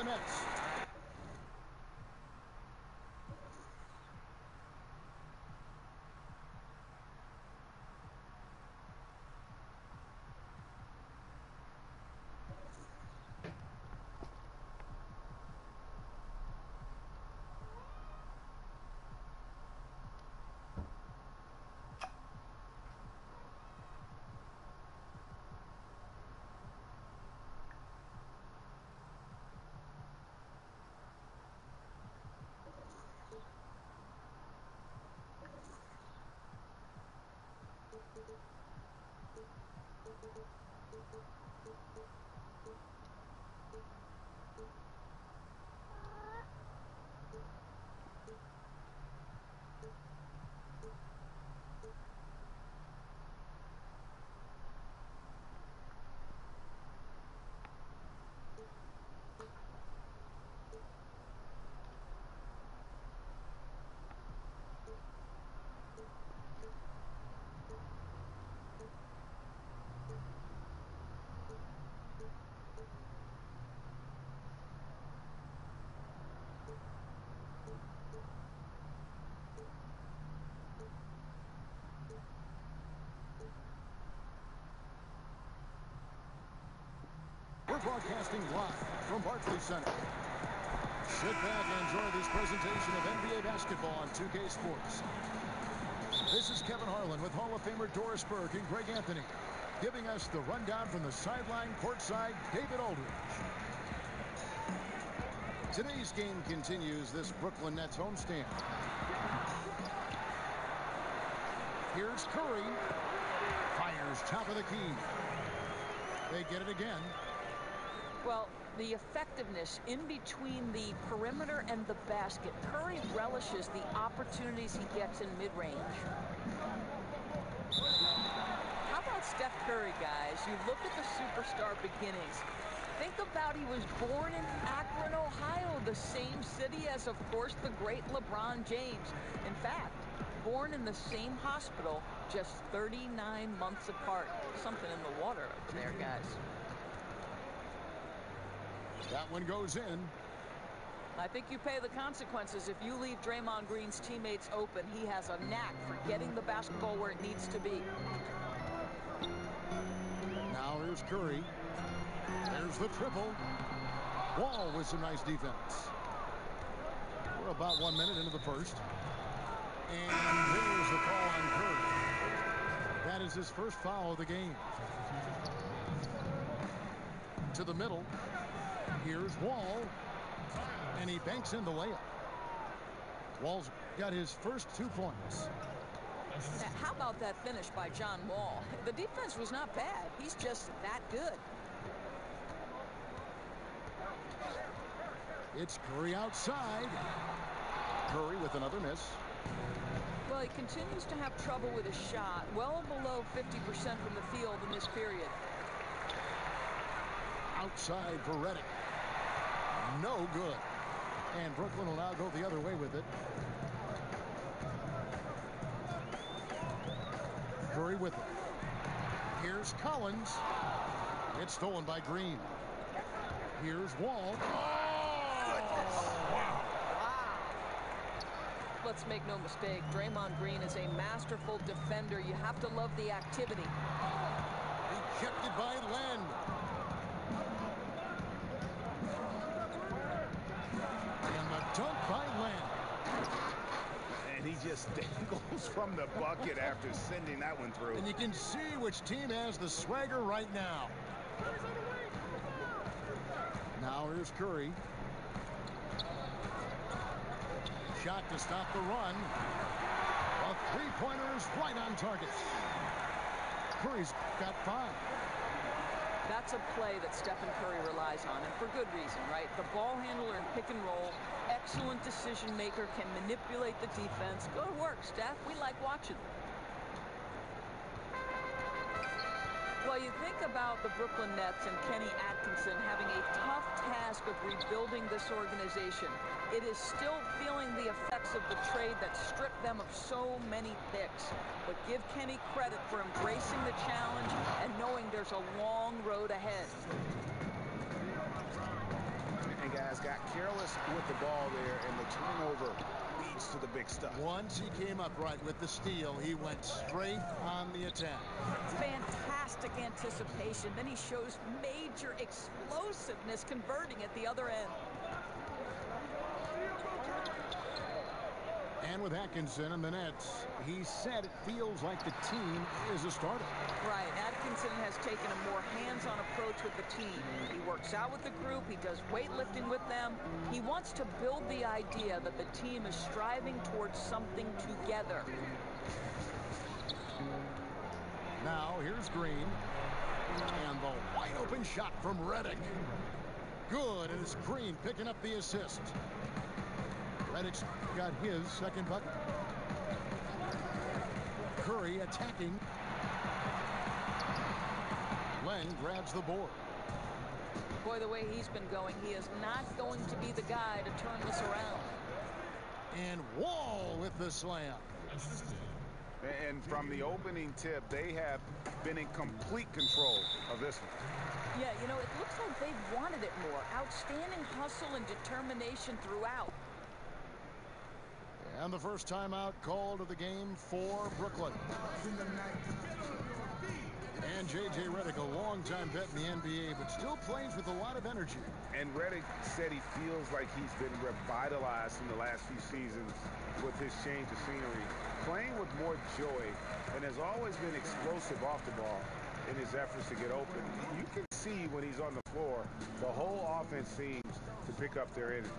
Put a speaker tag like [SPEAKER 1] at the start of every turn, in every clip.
[SPEAKER 1] Nets. We're broadcasting live from Barclays Center. Sit back and enjoy this presentation of NBA basketball on 2K Sports. This is Kevin Harlan with Hall of Famer Doris Burke and Greg Anthony, giving us the rundown from the sideline courtside, David Aldridge. Today's game continues this Brooklyn Nets homestand. Here's Curry. Fires top of the key. They get it again.
[SPEAKER 2] Well, the effectiveness in between the perimeter and the basket. Curry relishes the opportunities he gets in mid-range. How about Steph Curry, guys? You look at the superstar beginnings. Think about he was born in Akron, Ohio, the same city as, of course, the great LeBron James. In fact, born in the same hospital, just 39 months apart. Something in the water over there, guys.
[SPEAKER 1] That one goes in.
[SPEAKER 2] I think you pay the consequences if you leave Draymond Green's teammates open. He has a knack for getting the basketball where it needs to be.
[SPEAKER 1] Now here's Curry. There's the triple. Wall with some nice defense. We're about 1 minute into the first. And there's the call on Curry. That is his first foul of the game. To the middle. Here's Wall. And he banks in the layup. Wall's got his first 2 points.
[SPEAKER 2] How about that finish by John Wall? The defense was not bad. He's just that good.
[SPEAKER 1] It's Curry outside. Curry with another miss.
[SPEAKER 2] Well, he continues to have trouble with his shot. Well below 50% from the field in this period.
[SPEAKER 1] Outside for Redick. No good. And Brooklyn will now go the other way with it. Curry with it. Here's Collins. It's stolen by Green. Here's Wall.
[SPEAKER 2] Let's make no mistake, Draymond Green is a masterful defender. You have to love the activity.
[SPEAKER 1] Ejected by Len. And the dunk by Len.
[SPEAKER 3] And he just dangles from the bucket after sending that one through.
[SPEAKER 1] And you can see which team has the swagger right now. Now here's Curry. Shot to stop the run. A three-pointer is right on target. Curry's got 5.
[SPEAKER 2] That's a play that Stephen Curry relies on, and for good reason, right? The ball handler in pick and roll, excellent decision maker, can manipulate the defense. Go to work, Steph. We like watching. Well, you think about the Brooklyn Nets and Kenny Atkinson having a tough task of rebuilding this organization. It is still feeling the effects of the trade that stripped them of so many picks. But give Kenny credit for embracing the challenge and knowing there's a long road ahead.
[SPEAKER 3] and guys got careless with the ball there, and the turnover leads to the big stuff.
[SPEAKER 1] Once he came up right with the steal, he went straight on the attack.
[SPEAKER 2] Fantastic anticipation. Then he shows major explosiveness converting at the other end.
[SPEAKER 1] And with Atkinson in the nets, he said it feels like the team is a starter.
[SPEAKER 2] Right. Atkinson has taken a more hands-on approach with the team. He works out with the group. He does weightlifting with them. He wants to build the idea that the team is striving towards something together.
[SPEAKER 1] Now here's Green. And the wide open shot from Redick. Good, and it's Green picking up the assist. Redick's got his second bucket. Curry attacking. Len grabs the board.
[SPEAKER 2] Boy, the way he's been going, he is not going to be the guy to turn this around.
[SPEAKER 1] And Wall with the slam.
[SPEAKER 3] And from the opening tip, they have been in complete control of this one.
[SPEAKER 2] Yeah, you know, it looks like they wanted it more. Outstanding hustle and determination throughout.
[SPEAKER 1] And the first timeout called of the game for Brooklyn. And J.J. Redick, a longtime vet in the NBA, but still plays with a lot of energy.
[SPEAKER 3] And Redick said he feels like he's been revitalized in the last few seasons with his change of scenery, playing with more joy, and has always been explosive off the ball in his efforts to get open. You can see when he's on the floor, the whole offense seems to pick up their energy.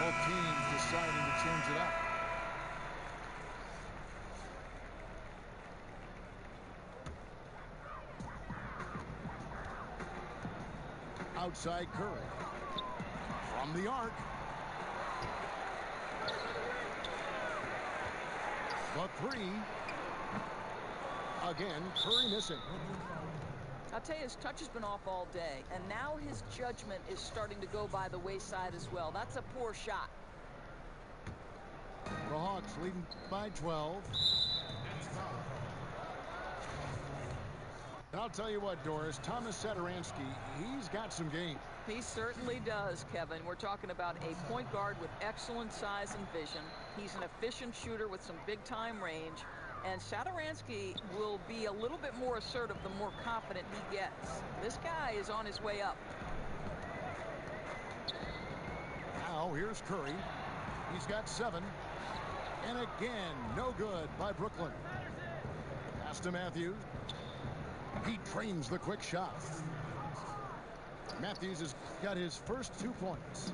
[SPEAKER 1] Both teams deciding to change it up. Outside Curry. From the arc. The three. Again, Curry missing.
[SPEAKER 2] I'll tell you, his touch has been off all day, and now his judgment is starting to go by the wayside as well. That's a poor shot.
[SPEAKER 1] The Hawks leading by 12. And I'll tell you what, Doris, Thomas Satoransky, he's got some game.
[SPEAKER 2] He certainly does, Kevin. We're talking about a point guard with excellent size and vision. He's an efficient shooter with some big-time range. And Satoransky will be a little bit more assertive the more confident he gets. This guy is on his way up.
[SPEAKER 1] Now here's Curry. He's got 7. And again, no good by Brooklyn. Pass to Matthews. He trains the quick shot. Matthews has got his first 2 points.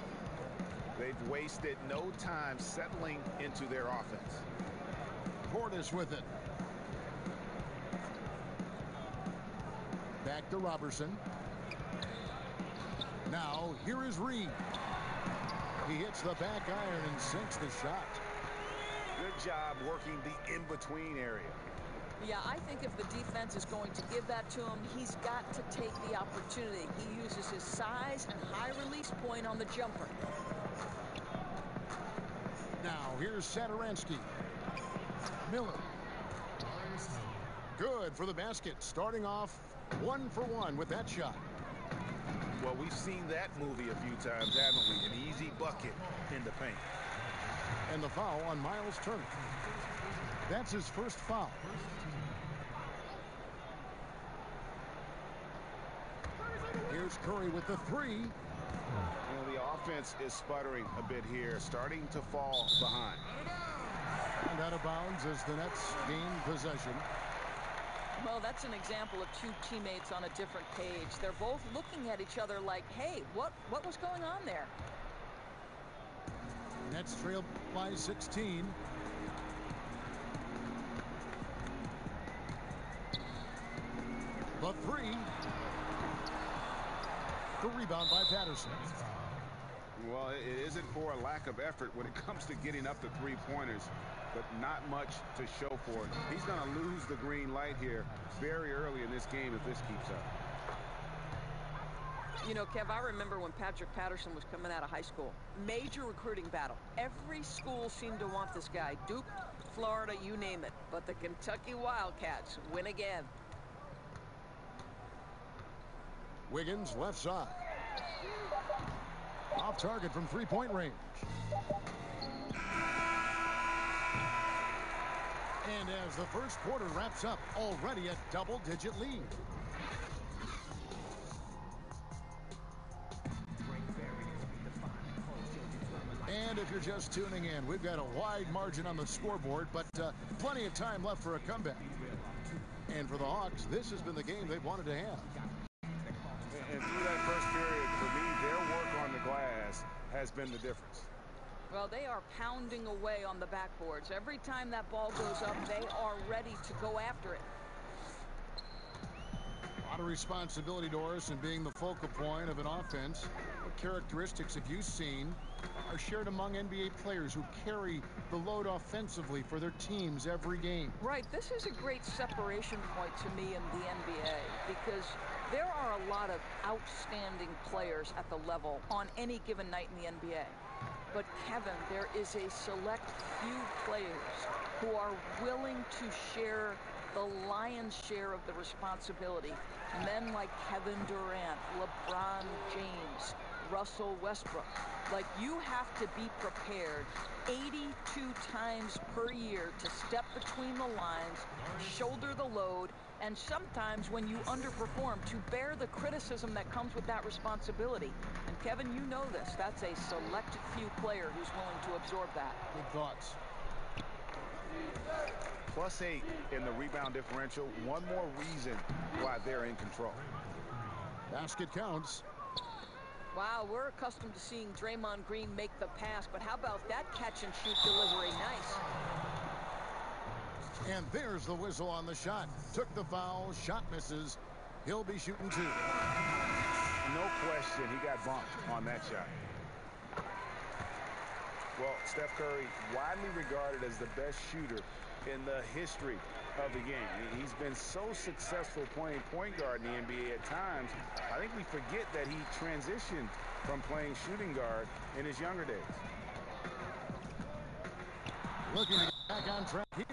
[SPEAKER 3] They've wasted no time settling into their offense.
[SPEAKER 1] Portis with it. Back to Robertson. Now here is Reed. He hits the back iron and sinks the shot.
[SPEAKER 3] Good job working the in-between area.
[SPEAKER 2] Yeah, I think if the defense is going to give that to him, he's got to take the opportunity. He uses his size and high release point on the jumper.
[SPEAKER 1] Now here's Satoransky. Miller. Good for the basket. Starting off 1 for 1 with that shot.
[SPEAKER 3] Well, we've seen that movie a few times, haven't we? An easy bucket in the paint.
[SPEAKER 1] And the foul on Miles Turner. That's his first foul. Here's Curry with the 3.
[SPEAKER 3] Well, the offense is sputtering a bit here, starting to fall behind.
[SPEAKER 1] And out of bounds as the Nets gain possession.
[SPEAKER 2] Well, that's an example of two teammates on a different page. They're both looking at each other like, hey, what was going on there?
[SPEAKER 1] Nets trail by 16. The 3. The rebound by Patterson.
[SPEAKER 3] Well, it isn't for a lack of effort when it comes to getting up the three-pointers, but not much to show for it. He's going to lose the green light here very early in this game if this keeps up.
[SPEAKER 2] You know, Kev, I remember when Patrick Patterson was coming out of high school. Major recruiting battle. Every school seemed to want this guy. Duke, Florida, you name it. But the Kentucky Wildcats win again.
[SPEAKER 1] Wiggins, left side. Off target from three-point range. And as the first quarter wraps up, already a double-digit lead. And if you're just tuning in, we've got a wide margin on the scoreboard, but plenty of time left for a comeback. And for the Hawks, this has been the game they've wanted to have.
[SPEAKER 3] And through that first period, for me, their work on the glass has been the difference.
[SPEAKER 2] Well, they are pounding away on the backboards. Every time that ball goes up, they are ready to go after it.
[SPEAKER 1] A lot of responsibility, Doris, in being the focal point of an offense. What characteristics have you seen are shared among NBA players who carry the load offensively for their teams every game?
[SPEAKER 2] Right. This is a great separation point to me in the NBA because there are a lot of outstanding players at the level on any given night in the NBA. But, Kevin, there is a select few players who are willing to share the lion's share of the responsibility. Men like Kevin Durant, LeBron James, Russell Westbrook. Like, you have to be prepared 82 times per year to step between the lines, shoulder the load, and sometimes when you underperform, to bear the criticism that comes with that responsibility. And Kevin, you know this. That's a select few player who's willing to absorb that.
[SPEAKER 1] Good thoughts.
[SPEAKER 3] +8 in the rebound differential. One more reason why they're in control.
[SPEAKER 1] Basket counts.
[SPEAKER 2] Wow, we're accustomed to seeing Draymond Green make the pass, but how about that catch-and-shoot delivery? Nice.
[SPEAKER 1] And there's the whistle on the shot. Took the foul, shot misses. He'll be shooting two.
[SPEAKER 3] No question, he got bumped on that shot. Well, Steph Curry, widely regarded as the best shooter in the history of the game. He's been so successful playing point guard in the NBA at times. I think we forget that he transitioned from playing shooting guard in his younger days.
[SPEAKER 1] Looking to get back on track here.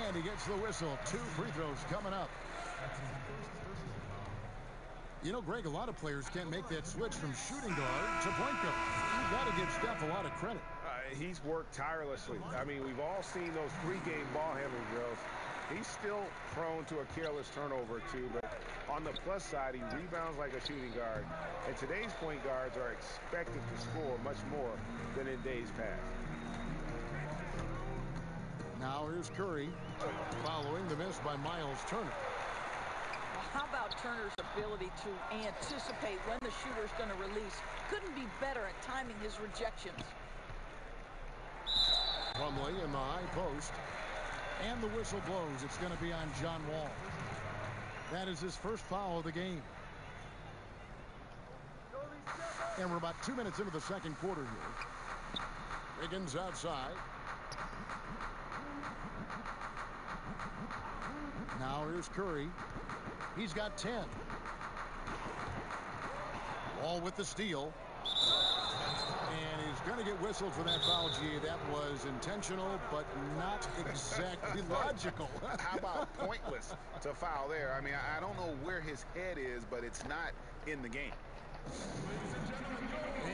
[SPEAKER 1] And he gets the whistle. 2 free throws coming up. You know, Greg, a lot of players can't make that switch from shooting guard to point guard. You've got to give Steph a lot of credit.
[SPEAKER 3] He's worked tirelessly. I mean, we've all seen those pregame ball handling drills. He's still prone to a careless turnover, too. But on the plus side, he rebounds like a shooting guard. And today's point guards are expected to score much more than in days past.
[SPEAKER 1] Now here's Curry following the miss by Miles Turner.
[SPEAKER 2] How about Turner's ability to anticipate when the shooter's going to release? Couldn't be better at timing his rejections.
[SPEAKER 1] Plumlee in the high post. And the whistle blows. It's going to be on John Wall. That is his first foul of the game. And we're about 2 minutes into the second quarter here. Wiggins outside. Now here's Curry. He's got 10. Wall with the steal. And he's going to get whistled for that foul, G. That was intentional, but not exactly logical.
[SPEAKER 3] How about pointless to foul there? I mean, I don't know where his head is, but it's not in the game.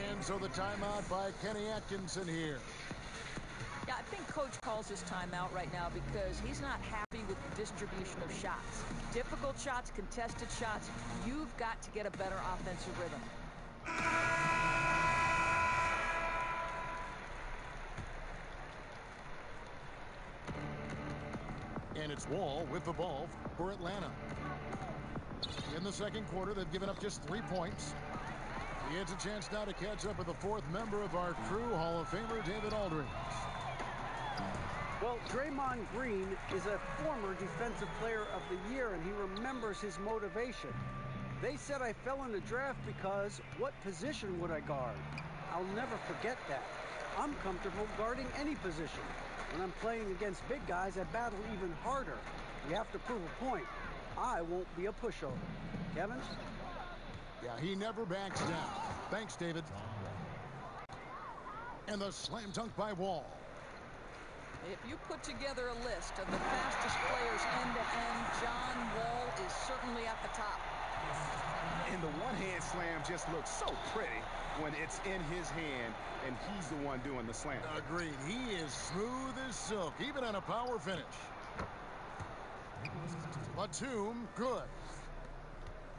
[SPEAKER 1] And so the timeout by Kenny Atkinson here.
[SPEAKER 2] Yeah, I think Coach calls his timeout right now because he's not happy with the distribution of shots. Difficult shots, contested shots. You've got to get a better offensive rhythm.
[SPEAKER 1] And it's Wall with the ball for Atlanta. In the second quarter, they've given up just 3 points. He has a chance now to catch up with the 4th member of our crew, Hall of Famer David Aldridge.
[SPEAKER 4] Well, Draymond Green is a former Defensive Player of the Year, and he remembers his motivation. They said I fell in the draft because what position would I guard? I'll never forget that. I'm comfortable guarding any position. When I'm playing against big guys, I battle even harder. You have to prove a point. I won't be a pushover. Kevin?
[SPEAKER 1] Yeah, he never backs down. Thanks, David. And the slam dunk by Wall.
[SPEAKER 2] If you put together a list of the fastest players end-to-end, John Wall is certainly at the top.
[SPEAKER 3] And the one-hand slam just looks so pretty when it's in his hand and he's the one doing the slam.
[SPEAKER 1] Agreed. He is smooth as silk, even on a power finish. Batum, good.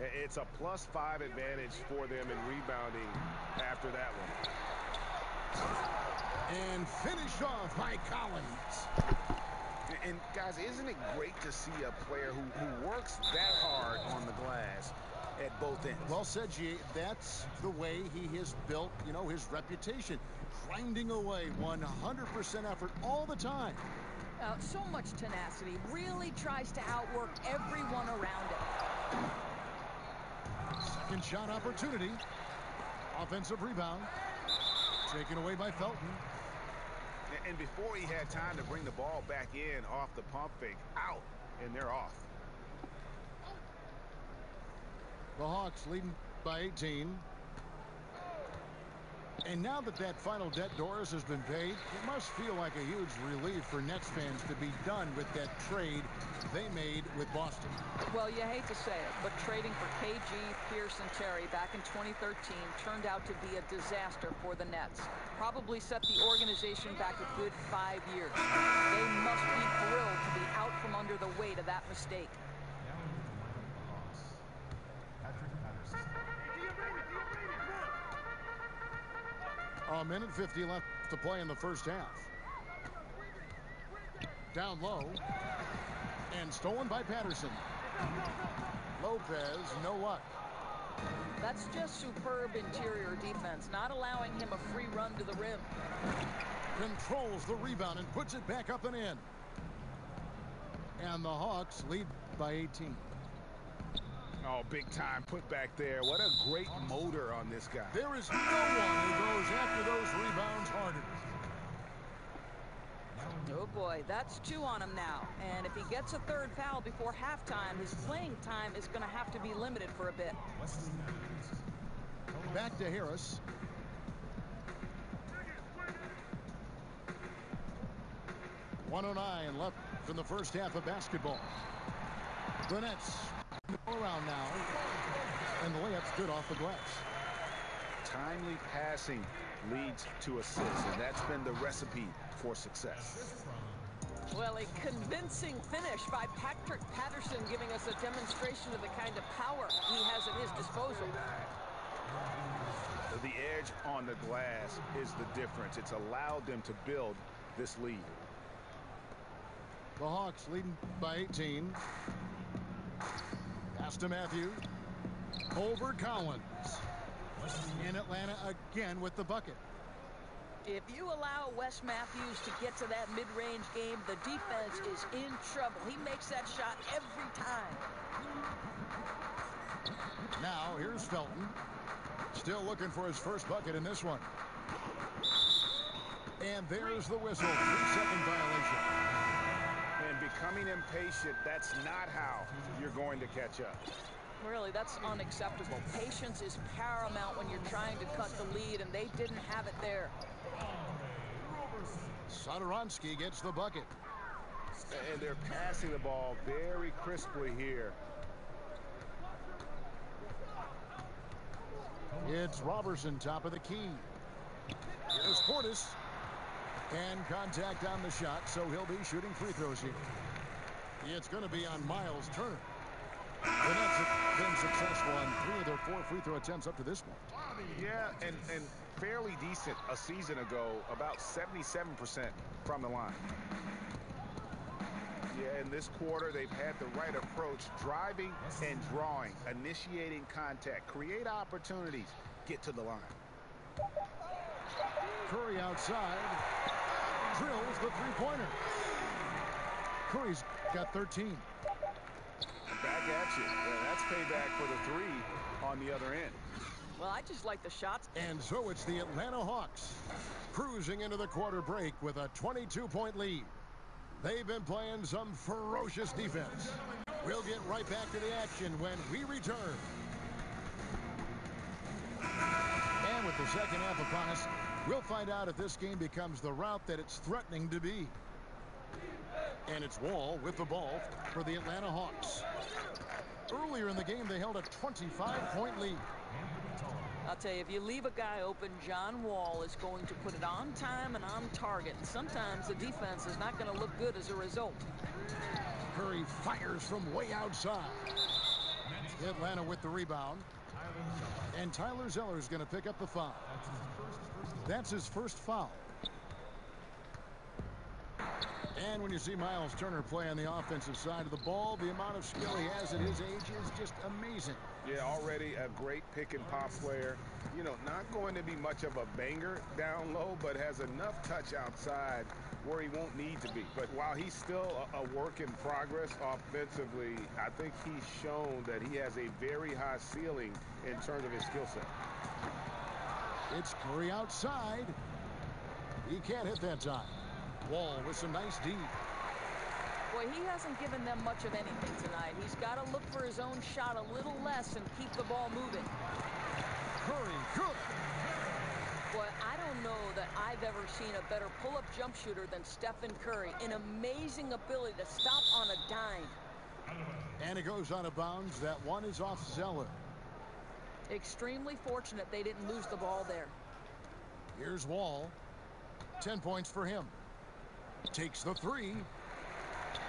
[SPEAKER 3] It's a +5 advantage for them in rebounding after that one.
[SPEAKER 1] And finished off by Collins.
[SPEAKER 3] And guys, isn't it great to see a player who works that hard on the glass at both ends?
[SPEAKER 1] Well said, G. That's the way he has built, his reputation. Grinding away, 100% effort all the time.
[SPEAKER 2] So much tenacity. Really tries to outwork everyone around him.
[SPEAKER 1] Second shot opportunity. Offensive rebound. Taken away by Felton.
[SPEAKER 3] And before he had time to bring the ball back in off the pump fake, out, and they're off.
[SPEAKER 1] The Hawks leading by 18. And now that final debt, Doris, has been paid, it must feel like a huge relief for Nets fans to be done with that trade they made with Boston.
[SPEAKER 2] Well, you hate to say it, but trading for KG, Pierce, and Terry back in 2013 turned out to be a disaster for the Nets. Probably set the organization back a good 5 years. They must be thrilled to be out from under the weight of that mistake.
[SPEAKER 1] A minute 50 left to play in the first half. Down low. And stolen by Patterson. Lopez, no luck.
[SPEAKER 2] That's just superb interior defense, not allowing him a free run to the rim.
[SPEAKER 1] Controls the rebound and puts it back up and in. And the Hawks lead by 18.
[SPEAKER 3] Oh, big time put back there. What a great motor on this guy.
[SPEAKER 1] There is no one who goes after those rebounds harder.
[SPEAKER 2] Oh boy, that's 2 on him now. And if he gets a third foul before halftime, his playing time is going to have to be limited for a bit.
[SPEAKER 1] Back to Harris. .109 left in the first half of basketball. The Nets around now, and the layup's good off the glass.
[SPEAKER 3] Timely passing leads to assists, and that's been the recipe for success.
[SPEAKER 2] Well, a convincing finish by Patrick Patterson, giving us a demonstration of the kind of power he has at his disposal.
[SPEAKER 3] The edge on the glass is the difference. It's allowed them to build this lead.
[SPEAKER 1] The Hawks leading by 18. Pass to Matthews. Over Collins. In Atlanta again with the bucket.
[SPEAKER 2] If you allow Wes Matthews to get to that mid-range game, the defense is in trouble. He makes that shot every time.
[SPEAKER 1] Now here's Felton. Still looking for his first bucket in this one. And there's the whistle. 3-second violation.
[SPEAKER 3] And becoming impatient, that's not how you're going to catch up.
[SPEAKER 2] Really, that's unacceptable. Patience is paramount when you're trying to cut the lead, and they didn't have it there.
[SPEAKER 1] Satoransky gets the bucket.
[SPEAKER 3] And they're passing the ball very crisply here.
[SPEAKER 1] It's Robertson, top of the key. Here's Portis. And contact on the shot, so he'll be shooting free throws here. It's going to be on Miles Turner. The Nets have been successful on 3 of their 4 free throw attempts up to this point.
[SPEAKER 3] Yeah, and fairly decent a season ago, about 77% from the line. Yeah, in this quarter, they've had the right approach, driving and drawing, initiating contact, create opportunities, get to the line.
[SPEAKER 1] Curry outside, drills the three-pointer. Curry's got 13.
[SPEAKER 3] Back at you. Yeah, that's payback for the three on the other end.
[SPEAKER 2] Well, I just like the shots.
[SPEAKER 1] And so it's the Atlanta Hawks cruising into the quarter break with a 22-point lead. They've been playing some ferocious defense. We'll get right back to the action when we return. And with the second half upon us, we'll find out if this game becomes the route that it's threatening to be. And it's Wall with the ball for the Atlanta Hawks. Earlier in the game, they held a 25-point lead.
[SPEAKER 2] I'll tell you, if you leave a guy open, John Wall is going to put it on time and on target. And sometimes the defense is not going to look good as a result.
[SPEAKER 1] Curry fires from way outside. Atlanta with the rebound. And Tyler Zeller is going to pick up the foul. That's his first foul. And when you see Miles Turner play on the offensive side of the ball, the amount of skill he has at his age is just amazing.
[SPEAKER 3] Yeah, already a great pick and pop player. You know, not going to be much of a banger down low, but has enough touch outside where he won't need to be. But while he's still a work in progress offensively, I think he's shown that he has a very high ceiling in terms of his skill set.
[SPEAKER 1] It's Curry outside. He can't hit that time. Wall with some nice D.
[SPEAKER 2] Boy, he hasn't given them much of anything tonight. He's got to look for his own shot a little less and keep the ball moving.
[SPEAKER 1] Curry, good.
[SPEAKER 2] Boy, I don't know that I've ever seen a better pull-up jump shooter than Stephen Curry. An amazing ability to stop on a dime.
[SPEAKER 1] And it goes out of bounds. That one is off Zeller.
[SPEAKER 2] Extremely fortunate they didn't lose the ball there.
[SPEAKER 1] Here's Wall. 10 points for him. Takes the three.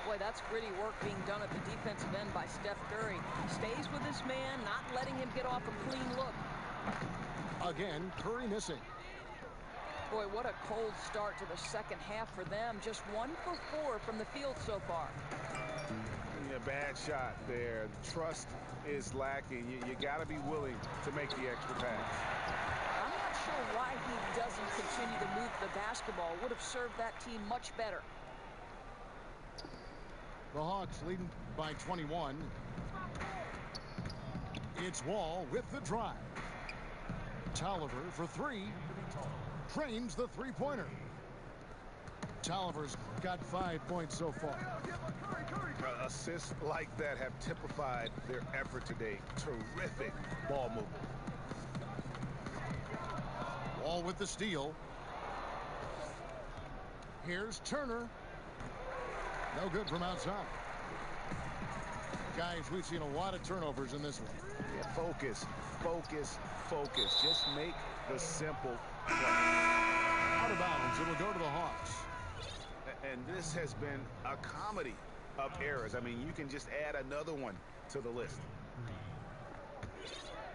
[SPEAKER 2] Boy, that's gritty work being done at the defensive end by Steph Curry. Stays with his man, not letting him get off a clean look.
[SPEAKER 1] Again, Curry missing.
[SPEAKER 2] Boy, what a cold start to the second half for them. Just 1 for 4 from the field so far.
[SPEAKER 3] Yeah, bad shot there. Trust is lacking. You got to be willing to make the extra pass.
[SPEAKER 2] I'm not sure why he doesn't continue to move the basketball. Would have served that team much better.
[SPEAKER 1] The Hawks leading by 21. It's Wall with the drive. Tolliver for three. Trains the three-pointer. Tolliver's got 5 points so far.
[SPEAKER 3] Assists like that have typified their effort today. Terrific ball movement.
[SPEAKER 1] Wall with the steal. Here's Turner. No good from outside. Guys, we've seen a lot of turnovers in this one.
[SPEAKER 3] Yeah, focus, focus, focus. Just make the simple play.
[SPEAKER 1] Out of bounds. It'll go to the Hawks.
[SPEAKER 3] And this has been a comedy of errors. I mean, you can just add another one to the list.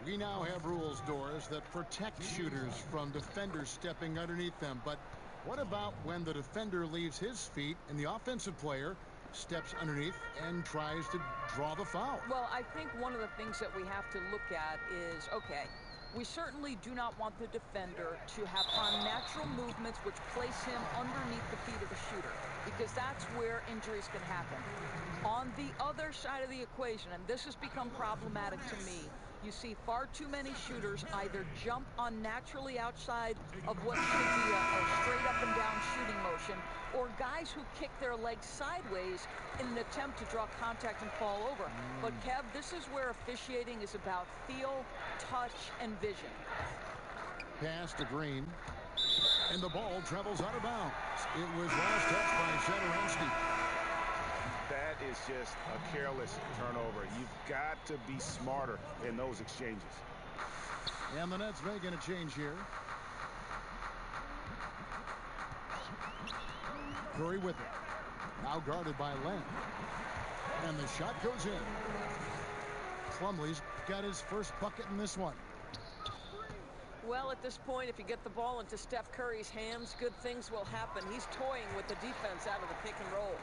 [SPEAKER 1] We now have rules, Doris, that protect shooters from defenders stepping underneath them. But what about when the defender leaves his feet and the offensive player steps underneath and tries to draw the foul?
[SPEAKER 2] Well, I think one of the things that we have to look at is, okay, we certainly do not want the defender to have unnatural movements which place him underneath the feet of the shooter, because that's where injuries can happen. On the other side of the equation, and this has become problematic to me, you see far too many shooters either jump unnaturally outside of what should be a straight up and down shooting motion, or guys who kick their legs sideways in an attempt to draw contact and fall over. But Kev, this is where officiating is about feel, touch, and vision.
[SPEAKER 1] Pass to Green. And the ball travels out of bounds. It was last touched by Satoransky.
[SPEAKER 3] That is just a careless turnover. You've got to be smarter in those exchanges.
[SPEAKER 1] And the Nets making a change here. Curry with it. Now guarded by Lamb. And the shot goes in. Plumlee's got his first bucket in this one.
[SPEAKER 2] Well, at this point, if you get the ball into Steph Curry's hands, good things will happen. He's toying with the defense out of the pick and roll.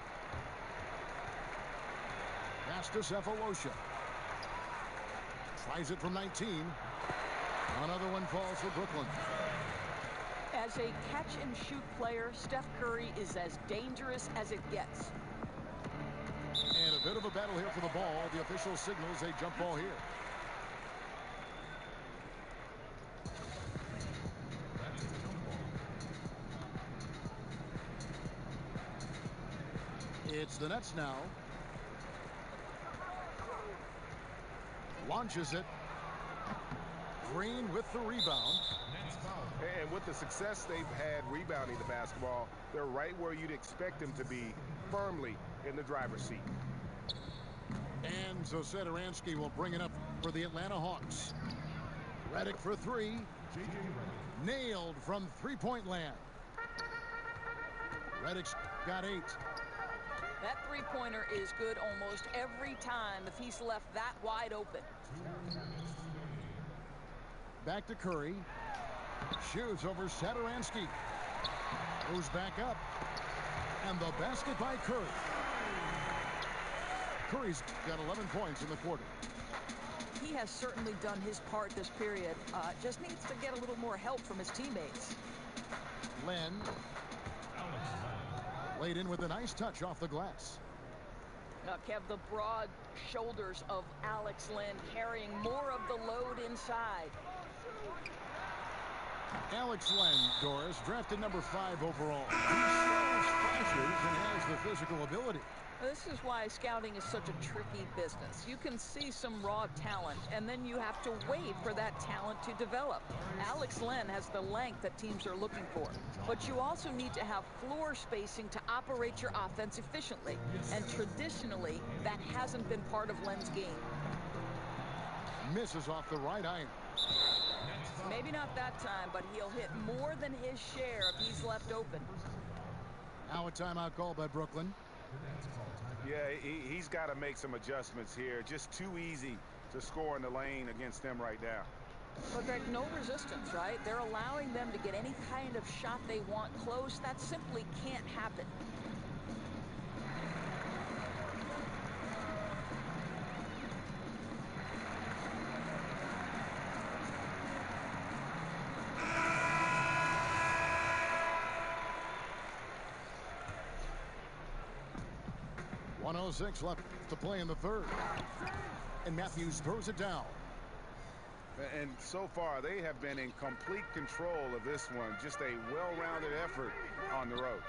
[SPEAKER 1] Pass to Cephalosha. Tries it from 19. Another one falls for Brooklyn.
[SPEAKER 2] As a catch-and-shoot player, Steph Curry is as dangerous as it gets.
[SPEAKER 1] And a bit of a battle here for the ball. The official signals a jump ball here. It's the Nets now. Launches it. Green with the rebound.
[SPEAKER 3] And with the success they've had rebounding the basketball, they're right where you'd expect them to be, firmly in the driver's seat.
[SPEAKER 1] And so Satoransky will bring it up for the Atlanta Hawks. Redick for three. Nailed from three-point land. Redick's got 8.
[SPEAKER 2] That three-pointer is good almost every time if he's left that wide open.
[SPEAKER 1] Back to Curry. Shoots over Satoransky. Goes back up. And the basket by Curry. Curry's got 11 points in the quarter.
[SPEAKER 2] He has certainly done his part this period. Just needs to get a little more help from his teammates.
[SPEAKER 1] Len. Laid in with a nice touch off the glass.
[SPEAKER 2] Kev, the broad shoulders of Alex Len carrying more of the load inside.
[SPEAKER 1] Alex Len, Doris, drafted number 5 overall. He shows flashes and has the physical ability.
[SPEAKER 2] This is why scouting is such a tricky business. You can see some raw talent, and then you have to wait for that talent to develop. Alex Len has the length that teams are looking for, but you also need to have floor spacing to operate your offense efficiently, and traditionally, that hasn't been part of Len's game.
[SPEAKER 1] Misses off the right iron.
[SPEAKER 2] Maybe not that time, but he'll hit more than his share if he's left open.
[SPEAKER 1] Now a timeout call by Brooklyn.
[SPEAKER 3] Yeah, he's got to make some adjustments here. Just too easy to score in the lane against them right now.
[SPEAKER 2] But Greg, no resistance, right? They're allowing them to get any kind of shot they want close. That simply can't happen.
[SPEAKER 1] .106 left to play in the third. And Matthews throws it down.
[SPEAKER 3] And so far, they have been in complete control of this one. Just a well-rounded effort on the road.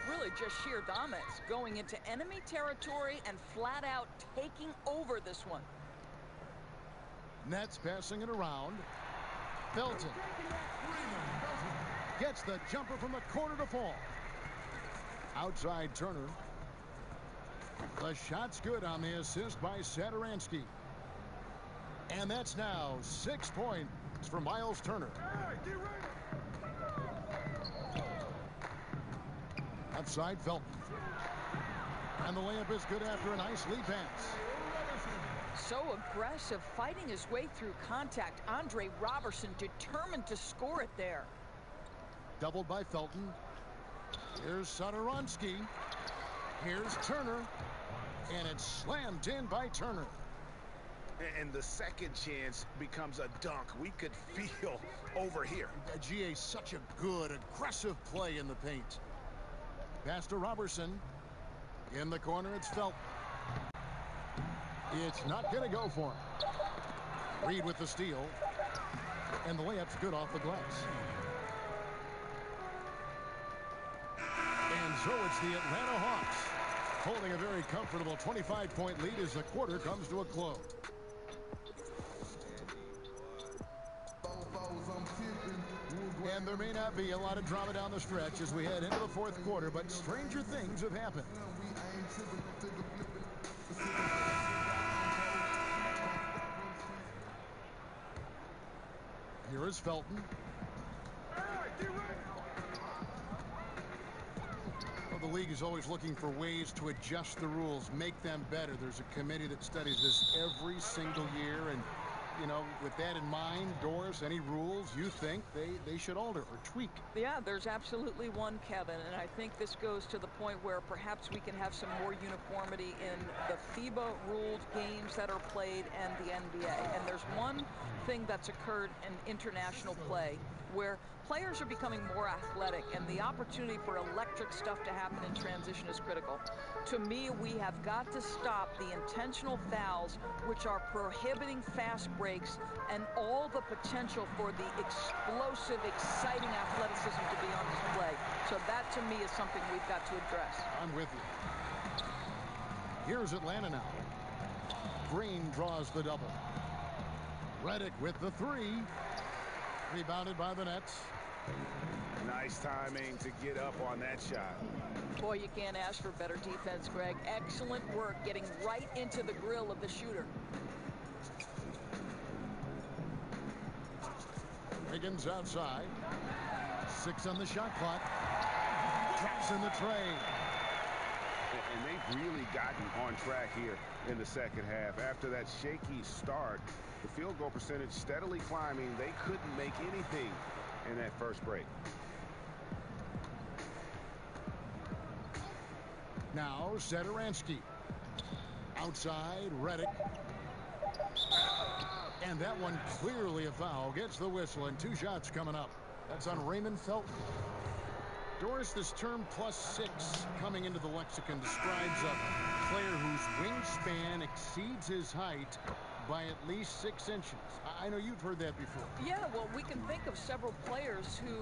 [SPEAKER 2] Really just sheer dominance, going into enemy territory and flat out taking over this one.
[SPEAKER 1] Nets passing it around. Felton gets the jumper from the corner to fall. Outside Turner. The shot's good on the assist by Satoransky. And that's now 6 points for Miles Turner. Outside Felton. And the layup is good after a nice lead pass.
[SPEAKER 2] So aggressive, fighting his way through contact. Andre Robertson determined to score it there.
[SPEAKER 1] Doubled by Felton. Here's Satoransky. Here's Turner. And it's slammed in by Turner.
[SPEAKER 3] And the second chance becomes a dunk. We could feel over here.
[SPEAKER 1] GA, such a good, aggressive play in the paint. Pass to Robertson. In the corner, it's Felton. It's not going to go for him. Reed with the steal. And the layup's good off the glass. And so it's the Atlanta Hawks holding a very comfortable 25-point lead as the quarter comes to a close. And there may not be a lot of drama down the stretch as we head into the fourth quarter, but stranger things have happened. Here is Felton. Well, the league is always looking for ways to adjust the rules, make them better. There's a committee that studies this every single year, and you know, with that in mind, Doris, any rules you think they should alter or tweak?
[SPEAKER 2] Yeah, there's absolutely one, Kevin, and I think this goes to the point where perhaps we can have some more uniformity in the FIBA-ruled games that are played and the NBA. And there's one thing that's occurred in international play where players are becoming more athletic, and the opportunity for electric stuff to happen in transition is critical. To me, we have got to stop the intentional fouls, which are prohibiting fast breaks and all the potential for the explosive, exciting athleticism to be on display. So that, to me, is something we've got to address.
[SPEAKER 1] I'm with you. Here's Atlanta now. Green draws the double. Reddick with the three. Rebounded by the Nets.
[SPEAKER 3] Nice timing to get up on that shot.
[SPEAKER 2] Boy, you can't ask for better defense, Greg. Excellent work getting right into the grill of the shooter.
[SPEAKER 1] Wiggins outside. 6 on the shot clock. Traps in the tray.
[SPEAKER 3] And they've really gotten on track here in the second half. After that shaky start, the field goal percentage steadily climbing. They couldn't make anything in that first break.
[SPEAKER 1] Now Satoransky. Outside, Reddick. And that one clearly a foul. Gets the whistle, and 2 shots coming up. That's on Raymond Felton. Doris, this term +6 coming into the lexicon describes a player whose wingspan exceeds his height by at least 6 inches. I know you've heard that before.
[SPEAKER 2] Yeah, well, we can think of several players who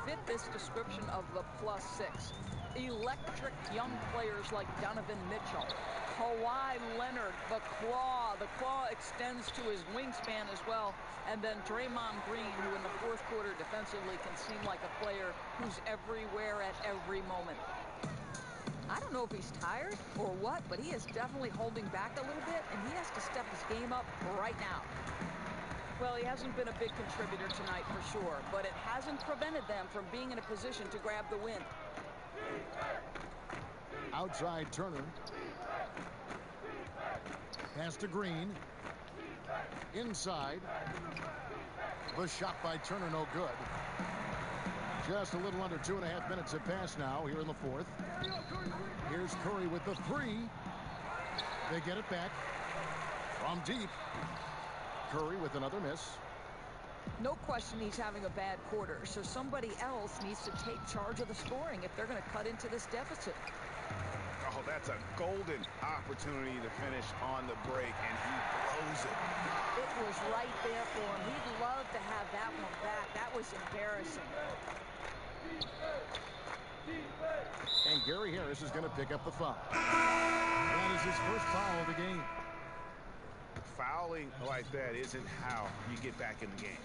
[SPEAKER 2] fit this description of the +6. Electric young players like Donovan Mitchell, Kawhi Leonard, the claw. The claw extends to his wingspan as well. And then Draymond Green, who in the fourth quarter defensively can seem like a player who's everywhere at every moment. I don't know if he's tired or what, but he is definitely holding back a little bit, and he has to step his game up right now. Well, he hasn't been a big contributor tonight for sure, but it hasn't prevented them from being in a position to grab the win.
[SPEAKER 1] Outside Turner. Pass to Green. Inside. The shot by Turner, no good. Just a little under 2.5 minutes have passed now here in the fourth. Here's Curry with the three. They get it back from deep. Curry with another miss.
[SPEAKER 2] No question he's having a bad quarter, so somebody else needs to take charge of the scoring if they're going to cut into this deficit.
[SPEAKER 3] Oh, that's a golden opportunity to finish on the break, and he blows it.
[SPEAKER 2] It was right there for him. He'd love to have that one back. That was embarrassing.
[SPEAKER 1] And Gary Harris is going to pick up the foul. That is his first foul of the game.
[SPEAKER 3] Fouling like that isn't how you get back in the game.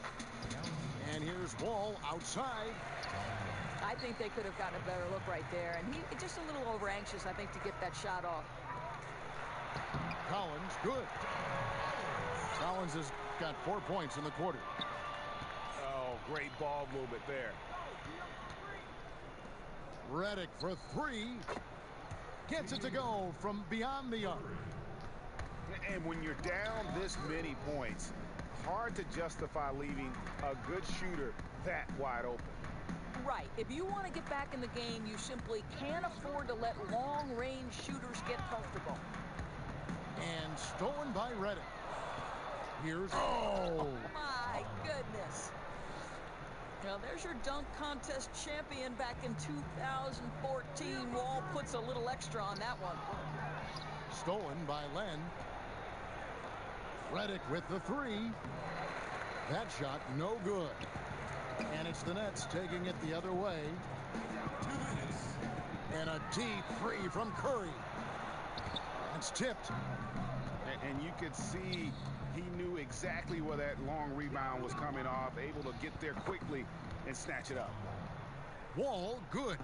[SPEAKER 1] And here's Wall outside.
[SPEAKER 2] I think they could have gotten a better look right there. And he just a little over anxious, I think, to get that shot off.
[SPEAKER 1] Collins, good. Collins has got 4 points in the quarter.
[SPEAKER 3] Oh, great ball movement there.
[SPEAKER 1] Reddick for three. Gets it to go from beyond the arc.
[SPEAKER 3] And when you're down this many points, hard to justify leaving a good shooter that wide open.
[SPEAKER 2] Right. If you want to get back in the game, you simply can't afford to let long-range shooters get comfortable.
[SPEAKER 1] And stolen by Reddick. Here's...
[SPEAKER 2] Oh, my goodness. Now, there's your dunk contest champion back in 2014. Wall puts a little extra on that one.
[SPEAKER 1] Stolen by Len. Reddick with the three. That shot no good. And it's the Nets taking it the other way. And a deep three from Curry. That's tipped.
[SPEAKER 3] And you could see he knew exactly where that long rebound was coming off, able to get there quickly and snatch it up.
[SPEAKER 1] Wall, good.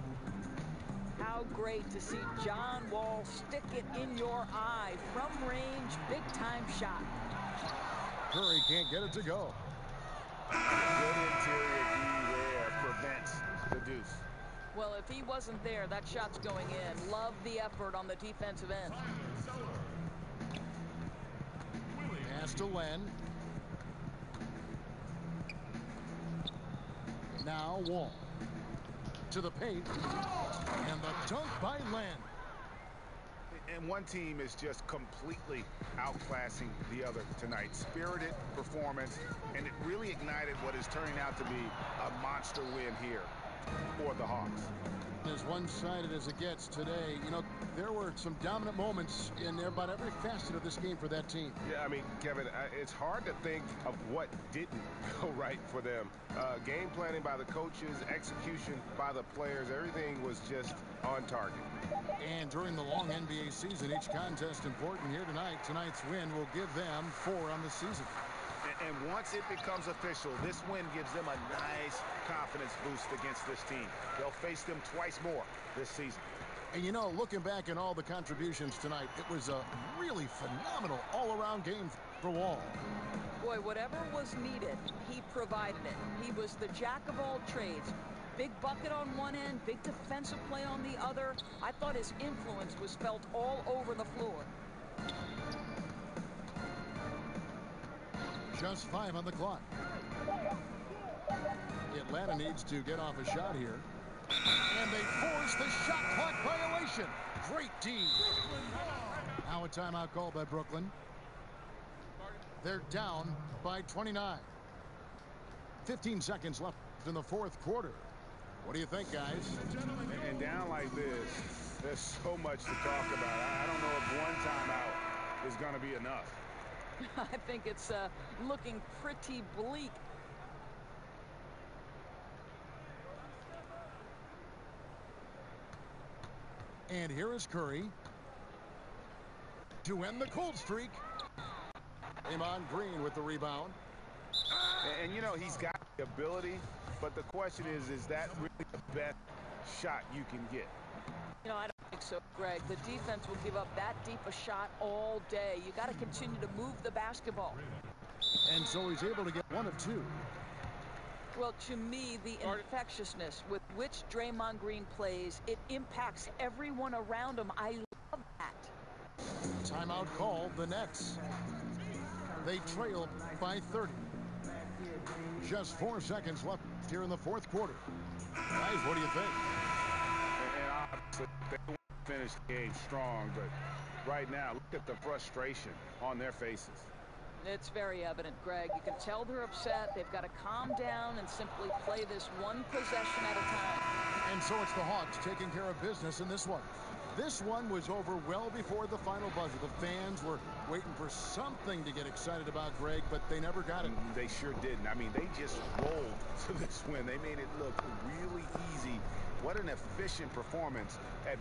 [SPEAKER 2] How great to see John Wall stick it in your eye. From range, big-time shot.
[SPEAKER 1] Curry can't get it to go.
[SPEAKER 3] Good interior D there prevents the deuce.
[SPEAKER 2] Well, if he wasn't there, that shot's going in. Love the effort on the defensive end.
[SPEAKER 1] Pass to Len. Now Wall. To the paint. And the dunk by Len.
[SPEAKER 3] And one team is just completely outclassing the other tonight. Spirited performance, and it really ignited what is turning out to be a monster win here for the Hawks.
[SPEAKER 1] As one-sided as it gets today, you know, there were some dominant moments in about every facet of this game for that team.
[SPEAKER 5] Yeah, I mean, Kevin, it's hard to think of what didn't go right for them. Game planning by the coaches, execution by the players, everything was just on target.
[SPEAKER 1] And during the long NBA season, each contest important here tonight. Tonight's win will give them 4 on the season.
[SPEAKER 3] And once it becomes official, this win gives them a nice confidence boost against this team. They'll face them twice more this season.
[SPEAKER 1] And you know, looking back at all the contributions tonight, it was a really phenomenal all-around game for Wall.
[SPEAKER 2] Boy, whatever was needed, he provided it. He was the jack of all trades. Big bucket on one end, big defensive play on the other. I thought his influence was felt all over the floor.
[SPEAKER 1] Just 5 on the clock. Atlanta needs to get off a shot here. And they force the shot clock violation. Great D. Now a timeout called by Brooklyn. They're down by 29. 15 seconds left in the fourth quarter. What do you think, guys?
[SPEAKER 3] And down like this, there's so much to talk about. I don't know if one timeout is going to be enough.
[SPEAKER 2] I think it's looking pretty bleak.
[SPEAKER 1] And here is Curry to end the cold streak. Draymond Green with the rebound.
[SPEAKER 3] And you know, he's got the ability, but the question is that really the best shot you can get?
[SPEAKER 2] You know, I don't think so, Greg. The defense will give up that deep a shot all day. You got to continue to move the basketball.
[SPEAKER 1] And so he's able to get 1 of 2.
[SPEAKER 2] Well, to me, the infectiousness with which Draymond Green plays, it impacts everyone around him. I love that.
[SPEAKER 1] Timeout called the Nets. They trail by 30. Just 4 seconds left here in the fourth quarter. Guys, what do you think?
[SPEAKER 3] And obviously, they want to finish the game strong, but right now, look at the frustration on their faces.
[SPEAKER 2] It's very evident, Greg. You can tell they're upset. They've got to calm down and simply play this one possession at a time.
[SPEAKER 1] And so it's the Hawks taking care of business in this one. This one was over well before the final buzzer. The fans were waiting for something to get excited about, Greg, but they never got it.
[SPEAKER 3] They sure didn't. I mean, they just rolled to this win. They made it look really easy. What an efficient performance at